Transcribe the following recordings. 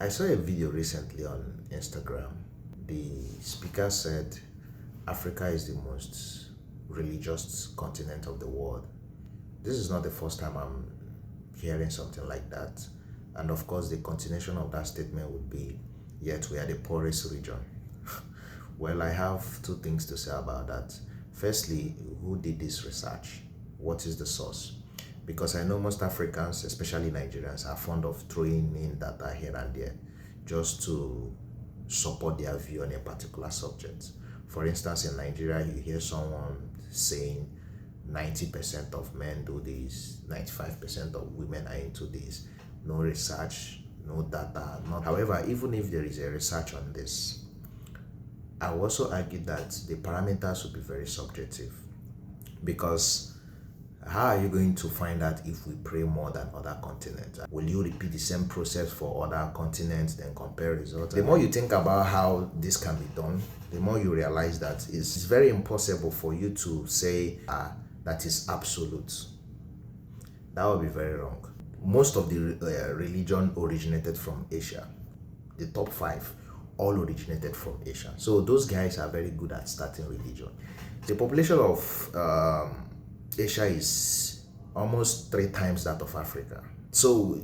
I saw a video recently on Instagram. The speaker said Africa is the most religious continent of the world. This is not the first time I'm hearing something like that. And of course, the continuation of that statement would be, yet we are the poorest region. Well, I have two things to say about that. Firstly, who did this research? What is the source? Because I know most Africans, especially Nigerians, are fond of throwing in data here and there just to support their view on a particular subject. For instance, in Nigeria, you hear someone saying 90% of men do this, 95% of women are into this. No research, no data. Not. However, even if there is a research on this, I will also argue that the parameters will be very subjective, because how are you going to find out if we pray more than other continents? Will you repeat the same process for other continents, then compare results? The more you think about how this can be done, the more you realize that it's very impossible for you to say that is absolute. That would be very wrong. Most of the religion originated from Asia. The top 5 all originated from Asia. So those guys are very good at starting religion. The population of Asia is almost 3 times that of Africa. So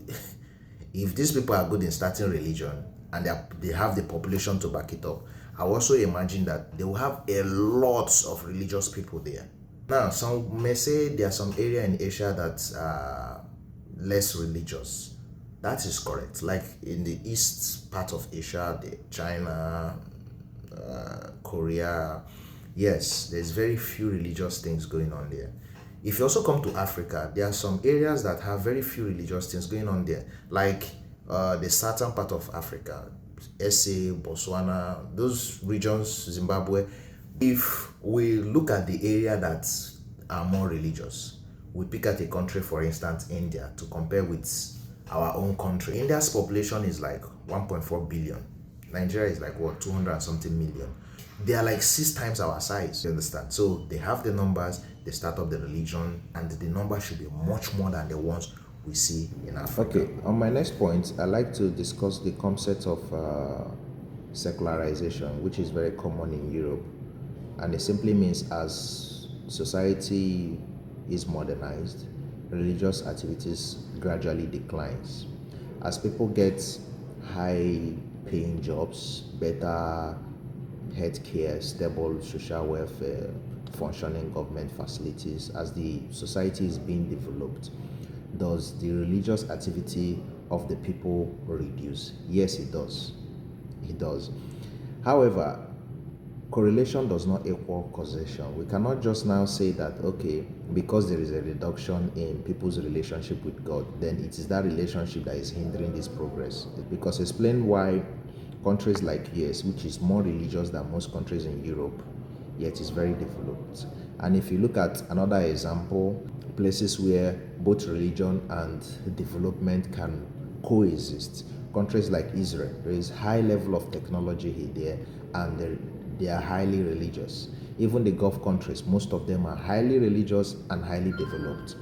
if these people are good in starting religion and they have the population to back it up, I also imagine that they will have a lot of religious people there. Now, some may say there are some area in Asia that are less religious. That is correct. Like in the east part of Asia, China, Korea, yes, there's very few religious things going on there. If you also come to Africa, there are some areas that have very few religious things going on there, like the southern part of Africa, SA, Botswana, those regions, Zimbabwe. If we look at the area that are more religious, we pick out a country, for instance, India, to compare with our own country. India's population is like 1.4 billion. Nigeria is like what, 200 and something million. They are like 6 times our size, you understand? So they have the numbers, they start up the religion, and the number should be much more than the ones we see in Africa. Okay, on my next point, I'd like to discuss the concept of secularization, which is very common in Europe. And it simply means as society is modernized, religious activities gradually declines. As people get high paying jobs, better healthcare, stable social welfare, functioning government facilities, as the society is being developed, does the religious activity of the people reduce? Yes, it does. It does. However, correlation does not equal causation. We cannot just now say that, okay, because there is a reduction in people's relationship with God, then it is that relationship that is hindering this progress. Because explain why countries like US, which is more religious than most countries in Europe, yet is very developed. And if you look at another example, places where both religion and development can coexist, countries like Israel, there is high level of technology there, and they are highly religious. Even the Gulf countries, most of them are highly religious and highly developed.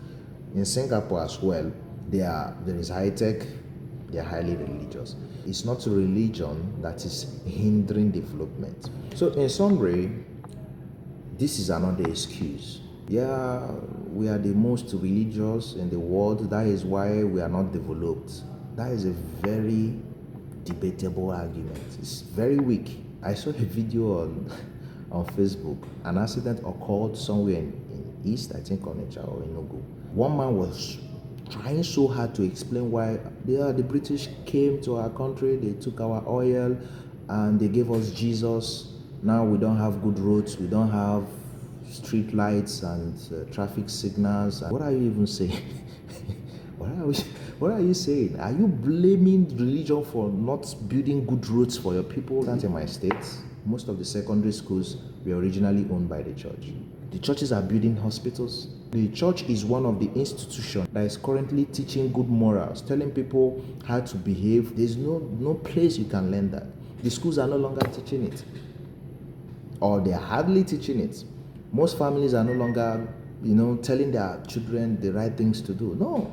In Singapore as well, there is high tech, they are highly religious. It's not religion that is hindering development. So in summary, this is another excuse. Yeah, we are the most religious in the world. That is why we are not developed. That is a very debatable argument. It's very weak. I saw a video on Facebook. An accident occurred somewhere in East, I think Onitsha or Enugu. One man was trying so hard to explain why the British came to our country, they took our oil, and they gave us Jesus. Now we don't have good roads, we don't have street lights and traffic signals. What are you even saying? What are you saying? Are you blaming religion for not building good roads for your people? That's in my state. Most of the secondary schools were originally owned by the church. The churches are building hospitals. The church is one of the institutions that is currently teaching good morals, telling people how to behave. There's no place you can learn that. The schools are no longer teaching it, or they're hardly teaching it. Most families are no longer, telling their children the right things to do. No.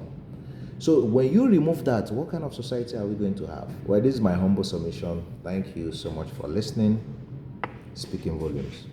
So when you remove that, what kind of society are we going to have? Well, this is my humble submission. Thank you so much for listening. Speaking volumes.